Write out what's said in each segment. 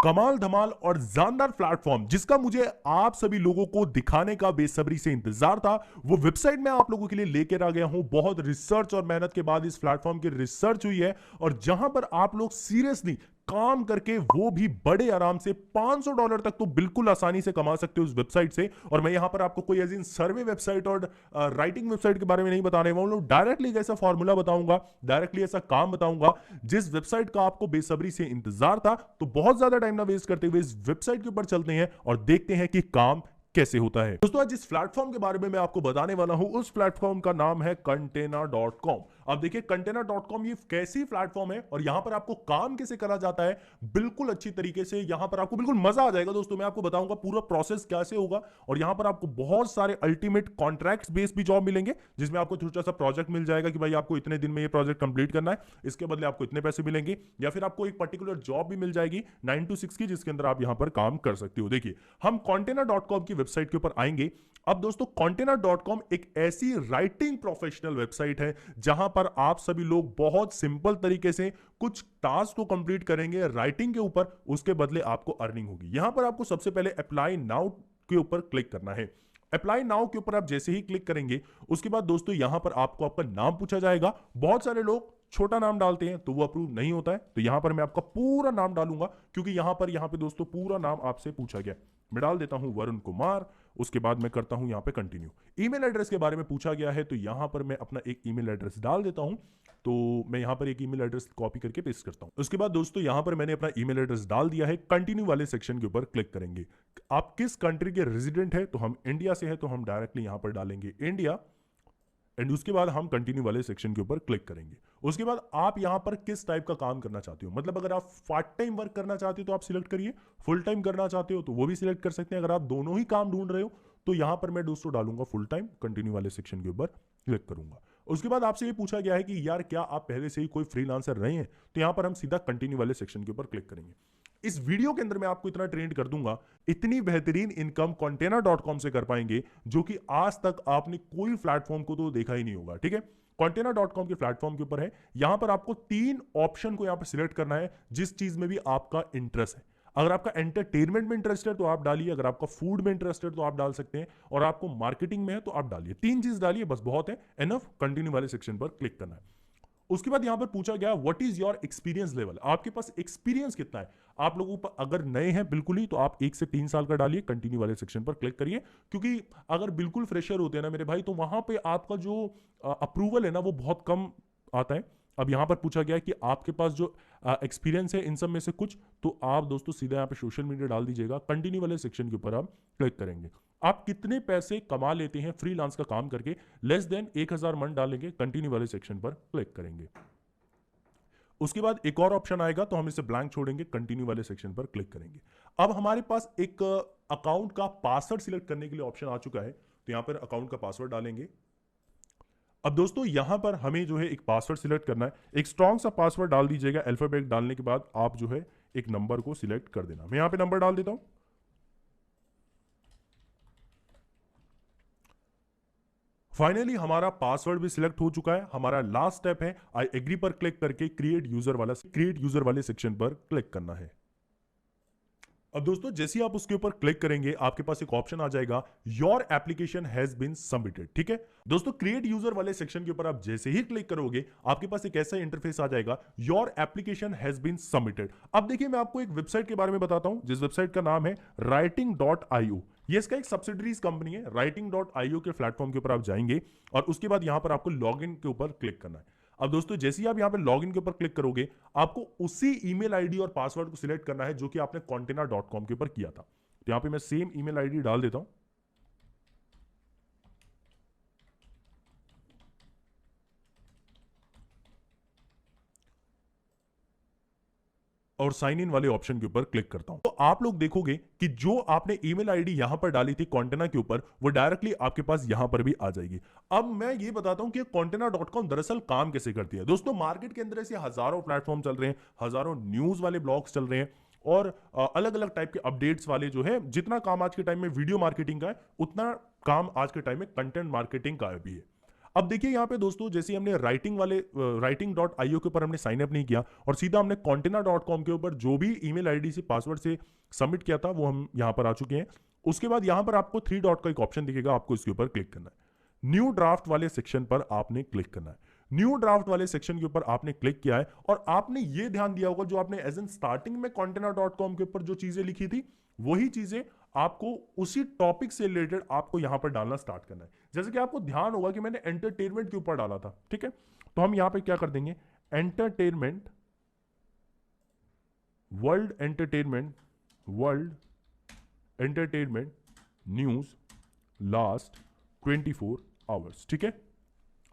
कमाल धमाल और जानदार प्लेटफॉर्म जिसका मुझे आप सभी लोगों को दिखाने का बेसब्री से इंतजार था, वो वेबसाइट मैं आप लोगों के लिए लेकर आ गया हूं। बहुत रिसर्च और मेहनत के बाद इस प्लेटफॉर्म की रिसर्च हुई है और जहां पर आप लोग सीरियसली काम करके वो भी बड़े आराम से $500 तक तो बिल्कुल आसानी से कमा सकते हो उस वेबसाइट से। और मैं यहां पर आपको कोई ऐसी सर्वे वेबसाइट और राइटिंग वेबसाइट के बारे में नहीं बताने वाला हूं। डायरेक्टली ऐसा फॉर्मूला बताऊंगा, डायरेक्टली ऐसा काम बताऊंगा जिस वेबसाइट का आपको बेसब्री से इंतजार था। तो बहुत ज्यादा टाइम ना वेस्ट करते हुए इस वेबसाइट के ऊपर चलते हैं और देखते हैं कि काम कैसे होता है। दोस्तों, आज जिस प्लेटफॉर्म के बारे में मैं आपको बताने वाला हूं उस प्लेटफॉर्म का नाम है Container.com। अब देखिए Container.com ये कैसी प्लेटफॉर्म है और यहां पर आपको काम कैसे करा जाता है बिल्कुल अच्छी तरीके से। यहां पर आपको बिल्कुल मजा आ जाएगा। दोस्तों, मैं आपको बताऊंगा पूरा प्रोसेस कैसे होगा और यहां पर आपको बहुत सारे अल्टीमेट कॉन्ट्रैक्ट्स बेस्ड भी जॉब मिलेंगे जिसमें आपको छोटा सा प्रोजेक्ट मिल जाएगा कि भाई आपको इतने दिन में ये प्रोजेक्ट कंप्लीट करना है, इसके बदले आपको इतने पैसे मिलेंगे। या फिर आपको एक पर्टिकुलर जॉब भी मिल जाएगी 9 to 6 की, जिसके अंदर आप यहां पर काम कर सकते हो। देखिए, हम Container.com की वेबसाइट के ऊपर आएंगे। अब दोस्तों, Container.com एक ऐसी राइटिंग प्रोफेशनल वेबसाइट है जहां पर आप सभी लोग बहुत सिंपल तरीके से कुछ टास्क को कंप्लीट करेंगे राइटिंग के ऊपर, उसके बदले आपको अर्निंग होगी। यहां पर आपको सबसे पहले अप्लाई नाउ के ऊपर क्लिक करना है। अप्लाई नाउ के ऊपर आप जैसे ही क्लिक करेंगे उसके बाद दोस्तों यहां पर आपको आपका नाम पूछा जाएगा। बहुत सारे लोग छोटा नाम डालते हैं तो वो अप्रूव नहीं होता है, तो यहां पर मैं आपका पूरा नाम डालूंगा क्योंकि यहां पे दोस्तों पूरा नाम आपसे पूछा गया। मैं डाल देता हूं वरुण कुमार। उसके बाद मैं करता हूं यहां पे कंटिन्यू। ईमेल एड्रेस के बारे में पूछा गया है तो यहां पर मैं अपना एक ईमेल एड्रेस डाल देता हूं। तो मैं यहां पर एक ईमेल एड्रेस कॉपी करके पेस्ट करता हूं। उसके बाद दोस्तों यहां पर मैंने अपना ईमेल एड्रेस डाल दिया है। कंटिन्यू वाले सेक्शन के ऊपर क्लिक करेंगे। आप किस कंट्री के रेजिडेंट है, तो हम इंडिया से है तो हम डायरेक्टली यहां पर डालेंगे इंडिया। एंड उसके बाद हम कंटिन्यू वाले सेक्शन के ऊपर क्लिक करेंगे। उसके बाद आप यहां पर किस टाइप का काम करना चाहते हो, मतलब अगर आप पार्ट टाइम वर्क करना चाहते हो तो आप सिलेक्ट करिए, फुल टाइम करना चाहते हो तो वो भी सिलेक्ट कर सकते हैं। अगर आप दोनों ही काम ढूंढ रहे हो तो यहां पर मैं दोस्तों डालूंगा फुल टाइम, कंटिन्यू वाले सेक्शन के ऊपर क्लिक करूंगा। उसके बाद आपसे ये पूछा गया है कि यार क्या आप पहले से ही कोई फ्रीलांसर रहे हैं, तो यहां पर हम सीधा कंटिन्यू वाले सेक्शन के ऊपर क्लिक करेंगे। इस वीडियो के अंदर मैं आपको इतना ट्रेंड कर दूंगा, इतनी बेहतरीन इनकम Container.com से कर पाएंगे जो कि आज तक आपने कोई प्लेटफॉर्म को तो देखा ही नहीं होगा। ठीक है, Container.com के प्लेटफॉर्म के ऊपर है। यहां पर आपको 3 ऑप्शन को यहां पर सिलेक्ट करना है जिस चीज में भी आपका इंटरेस्ट है। अगर आपका एंटरटेनमेंट में इंटरेस्ट है तो आप डालिए, अगर आपका फूड में इंटरेस्ट है तो आप डाल सकते हैं, और आपको मार्केटिंग में है तो आप डालिए। 3 चीज डालिए, बस बहुत है, एनफ। कंटिन्यू वाले सेक्शन पर क्लिक करना है। उसके बाद यहां पर पूछा गया what is your experience level, आपके पास एक्सपीरियंस कितना है। आप लोगों पर अगर नए हैं बिल्कुल ही तो आप 1 से 3 साल का डालिए, कंटिन्यू वाले सेक्शन पर क्लिक करिए। क्योंकि अगर बिल्कुल फ्रेशर होते हैं ना मेरे भाई, तो वहां पे आपका जो अप्रूवल है ना वो बहुत कम आता है। अब यहां पर पूछा गया कि आपके पास जो एक्सपीरियंस है इन सब में से कुछ, तो आप दोस्तों सीधा यहां पे सोशल मीडिया डाल दीजिएगा। कंटिन्यू वाले सेक्शन के ऊपर आप क्लिक करेंगे। आप कितने पैसे कमा लेते हैं फ्रीलांस का काम करके, लेस देन 1000 मंथ डालेंगे, कंटिन्यू वाले सेक्शन पर क्लिक करेंगे। उसके बाद एक और ऑप्शन आएगा तो हम इसे ब्लैंक छोड़ेंगे, कंटिन्यू वाले सेक्शन पर क्लिक करेंगे। अब हमारे पास एक अकाउंट का पासवर्ड सिलेक्ट करने के लिए ऑप्शन आ चुका है, तो यहां पर अकाउंट का पासवर्ड डालेंगे। अब दोस्तों यहां पर हमें जो है एक पासवर्ड सिलेक्ट करना है। एक स्ट्रॉन्ग सा पासवर्ड डाल दीजिएगा। अल्फाबेट डालने के बाद आप जो है एक नंबर को सिलेक्ट कर देना। मैं यहां पे नंबर डाल देता हूं। फाइनली हमारा पासवर्ड भी सिलेक्ट हो चुका है। हमारा लास्ट स्टेप है आई एग्री पर क्लिक करके क्रिएट यूजर वाले सेक्शन पर क्लिक करना है। अब दोस्तों जैसे ही आप उसके ऊपर क्लिक करेंगे आपके पास एक ऑप्शन आ जाएगा, your application has been submitted. ठीक है दोस्तों, क्रिएट यूजर वाले सेक्शन के ऊपर आप जैसे ही क्लिक करोगे आपके पास एक ऐसा इंटरफेस आ जाएगा, your application has been submitted. अब देखिए मैं आपको एक वेबसाइट के बारे में बताता हूं जिस वेबसाइट का नाम है writing.io। ये इसका एक सब्सिडरीज कंपनी है। writing.io के प्लेटफॉर्म के ऊपर आप जाएंगे और उसके बाद यहां पर आपको लॉग इन के ऊपर क्लिक करना है। अब दोस्तों जैसे ही आप यहां पे लॉगिन के ऊपर क्लिक करोगे आपको उसी ईमेल आईडी और पासवर्ड को सिलेक्ट करना है जो कि आपने Container.com के ऊपर किया था। तो यहां पे मैं सेम ईमेल आईडी डाल देता हूं और साइन इन वाले ऑप्शन के ऊपर क्लिक करता हूं। तो आप लोग देखोगे कि जो आपने ईमेल आईडी यहां पर डाली थी Container के ऊपर, वो डायरेक्टली आपके पास यहां पर भी आ जाएगी। अब मैं ये बताता हूं कि Container.com दरअसल काम कैसे करती है। दोस्तों मार्केट के अंदर ऐसे हजारों प्लेटफॉर्म चल रहे हैं, हजारों न्यूज वाले ब्लॉग्स चल रहे हैं और अलग अलग टाइप के अपडेट्स वाले जो है। जितना काम आज के टाइम में वीडियो मार्केटिंग का है उतना काम आज के टाइम में कंटेंट मार्केटिंग का भी है। अब देखिए यहाँ पे दोस्तों, जैसे हमने writing.io के ऊपर हमने साइन अप नहीं किया और सीधा हमने contina.com के ऊपर जो भी ईमेल आईडी से पासवर्ड से सबमिट किया था वो हम यहाँ पर आ चुके हैं। उसके बाद यहाँ पर आपको 3 डॉट का एक ऑप्शन दिखेगा, आपको इसके ऊपर क्लिक करना है। न्यू ड्राफ्ट वाले सेक्शन पर आपने क्लिक करना है। न्यू ड्राफ्ट वाले सेक्शन के ऊपर आपने क्लिक किया है और आपने ये ध्यान दिया होगा जो आपने एज एन स्टार्टिंग में contina.com के ऊपर जो चीजें लिखी थी वही चीजें आपको उसी टॉपिक से रिलेटेड आपको यहां पर डालना स्टार्ट करना है। जैसे कि आपको ध्यान होगा कि मैंने एंटरटेनमेंट के ऊपर डाला था, ठीक है, तो हम यहां पे क्या कर देंगे, entertainment, world entertainment news last 24 hours, ठीक है,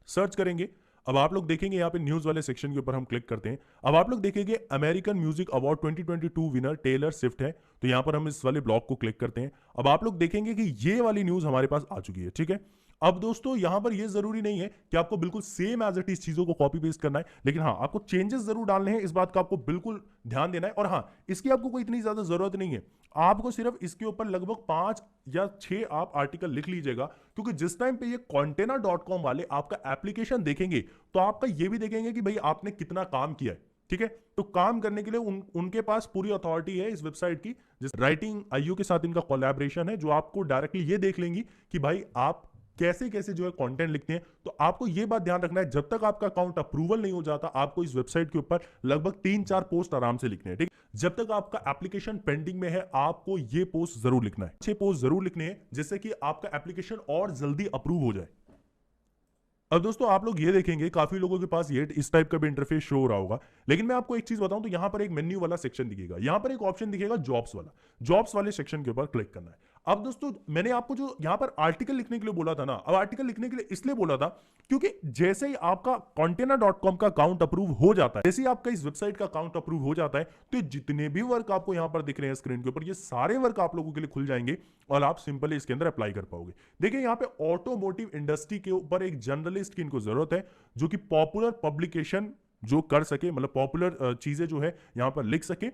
सर्च करेंगे। अब आप लोग देखेंगे यहाँ पे न्यूज वाले सेक्शन के ऊपर हम क्लिक करते हैं। अब आप लोग देखेंगे American Music Award 2022 winner Taylor Swift है, तो यहाँ पर हम इस वाले ब्लॉग को क्लिक करते हैं। अब आप लोग देखेंगे कि ये वाली न्यूज हमारे पास आ चुकी है, ठीक है। अब दोस्तों यहां पर ये जरूरी नहीं है कि आपको बिल्कुल सेम एज इट इज चीजों को कॉपी पेस्ट करना है, लेकिन हाँ आपको चेंजेस जरूर डालने हैं, इस बात का आपको बिल्कुल ध्यान देना है। और हाँ, इसकी आपको कोई इतनी ज्यादा जरूरत नहीं है, आपको सिर्फ इसके ऊपर लगभग 5 या 6 आप आर्टिकल लिख लीजिएगा, क्योंकि जिस टाइम पे ये container.com वाले आपका एप्लीकेशन देखेंगे तो आपका ये भी देखेंगे कि भाई आपने कितना काम किया है, ठीक है। तो काम करने के लिए उनके पास पूरी अथॉरिटी है इस वेबसाइट की, जिस writing.io के साथ इनका कोलैबोरेशन है, जो आपको डायरेक्टली ये देख लेंगी कि भाई आप कैसे कैसे जो है कंटेंट लिखते हैं। तो आपको ये बात ध्यान रखना है, जब तक आपका अकाउंट अप्रूवल नहीं हो जाता आपको इस वेबसाइट के ऊपर लगभग 3-4 पोस्ट आराम से लिखने हैं, ठीक। जब तक आपका एप्लीकेशन पेंडिंग में है आपको ये पोस्ट जरूर लिखना है, 6 पोस्ट जरूर लिखने हैं, जिससे कि आपका एप्लीकेशन और जल्दी अप्रूव हो जाए। अब दोस्तों आप लोग ये देखेंगे काफी लोगों के पास ये इस टाइप का भी इंटरफेस शो हो रहा होगा, लेकिन मैं आपको एक चीज बताऊं तो यहां पर एक मेन्यू वाला सेक्शन दिखेगा, यहां पर एक ऑप्शन दिखेगा जॉब्स वाला, जॉब्स वाले सेक्शन के ऊपर क्लिक करना है। अब दोस्तों मैंने आपको जो यहां पर आर्टिकल लिखने के लिए बोला था ना, अब आर्टिकल लिखने के लिए इसलिए बोला था क्योंकि जैसे ही आपका container.com का अकाउंट अप्रूव हो जाता है, जैसे ही आपका इस वेबसाइट का अकाउंट अप्रूव हो जाता है, तो जितने भी वर्क आपको यहां पर दिख रहे हैं स्क्रीन के ऊपर, ये सारे वर्क आप लोगों के लिए खुल जाएंगे और आप सिंपली इसके अंदर अप्लाई कर पाओगे। देखिए यहाँ पे ऑटोमोटिव इंडस्ट्री के ऊपर एक जर्नलिस्ट की इनको जरूरत है जो कि पॉपुलर पब्लिकेशन जो कर सके, मतलब पॉपुलर चीजें जो है यहां पर लिख सके।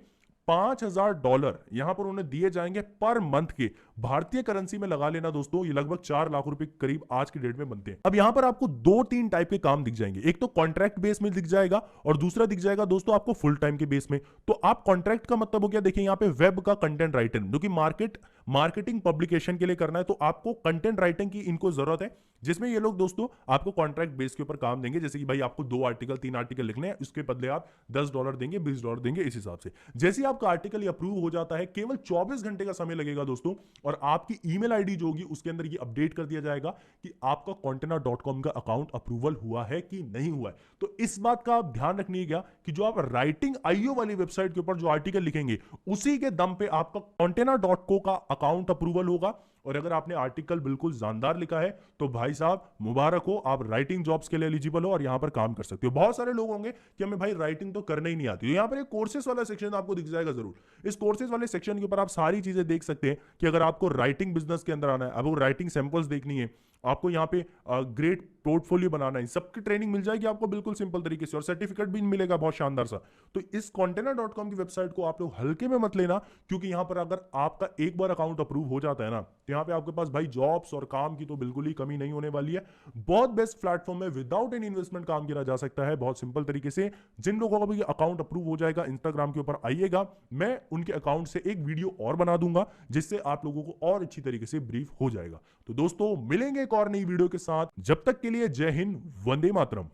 $5000 यहां पर उन्हें दिए जाएंगे पर मंथ के, भारतीय करेंसी में लगा लेना दोस्तों, ये लगभग 4 लाख रुपए करीब आज की डेट में बनते हैं। अब यहां पर आपको 2-3 टाइप के काम दिख जाएंगे, एक तो कॉन्ट्रैक्ट बेस में दिख जाएगा और दूसरा दिख जाएगा दोस्तों आपको फुल टाइम के बेस में। तो आप कॉन्ट्रैक्ट का मतलब हो गया, देखिए यहाँ पे वेब का कंटेंट राइटिंग जो कि मार्केटिंग पब्लिकेशन के लिए करना है, तो आपको कंटेंट राइटिंग की इनको जरूरत है, जिसमें ये लोग दोस्तों आपको कॉन्ट्रैक्ट बेस के ऊपर काम देंगे। जैसे कि भाई आपको 2 आर्टिकल 3 आर्टिकल लिखने हैं, उसके बदले आप $10 देंगे, $20 देंगे, इस हिसाब से। जैसे ही आपका आर्टिकल अप्रूव हो जाता है, केवल 24 घंटे का समय लगेगा दोस्तों, और आपकी ईमेल आईडी जो होगी उसके अंदर ये अपडेट कर दिया जाएगा कि आपका container.com का अकाउंट अप्रूवल हुआ है कि नहीं हुआ है। तो इस बात का आप ध्यान रखिएगा कि जो आप writing.io वाली वेबसाइट के ऊपर जो आर्टिकल लिखेंगे उसी के दम पे आपका container.co का अकाउंट अप्रूवल होगा। और अगर आपने आर्टिकल बिल्कुल जानदार लिखा है तो भाई साहब मुबारक हो, आप राइटिंग जॉब्स के लिए एलिजिबल हो और यहां पर काम कर सकते हो। बहुत सारे लोग होंगे कि हमें भाई राइटिंग तो करना ही नहीं आती, तो यहां पर एक कोर्सेज वाला सेक्शन आपको दिख जाएगा जरूर। इस कोर्सेज वाले सेक्शन के ऊपर आप सारी चीजें देख सकते हैं कि अगर आपको राइटिंग बिजनेस के अंदर आना है, अब वो राइटिंग सैंपल्स देखनी है, आपको यहाँ पे ग्रेट पोर्टफोलियो बनाना है, सबकी ट्रेनिंग मिल जाएगी आपको बिल्कुल सिंपल तरीके से, और सर्टिफिकेट भी मिलेगा बहुत शानदार सा। तो इस container.com की वेबसाइट को आप लोग हल्के में मत लेना, क्योंकि यहाँ पर अगर आपका एक बार अकाउंट अप्रूव हो जाता है ना, तो यहाँ पे आपके पास भाई जॉब्स और काम की तो बिल्कुल ही कमी नहीं होने वाली है। बहुत बेस्ट प्लेटफॉर्म है, विदाउट एनी इन्वेस्टमेंट काम किया जा सकता है बहुत सिंपल तरीके से। जिन लोगों का भी अकाउंट अप्रूव हो जाएगा, इंस्टाग्राम के ऊपर आइएगा, मैं उनके अकाउंट से एक वीडियो और बना दूंगा जिससे आप लोगों को और अच्छी तरीके से ब्रीफ हो जाएगा। तो दोस्तों मिलेंगे एक और नई वीडियो के साथ, जब तक के लिए जय हिंद, वंदे मातरम।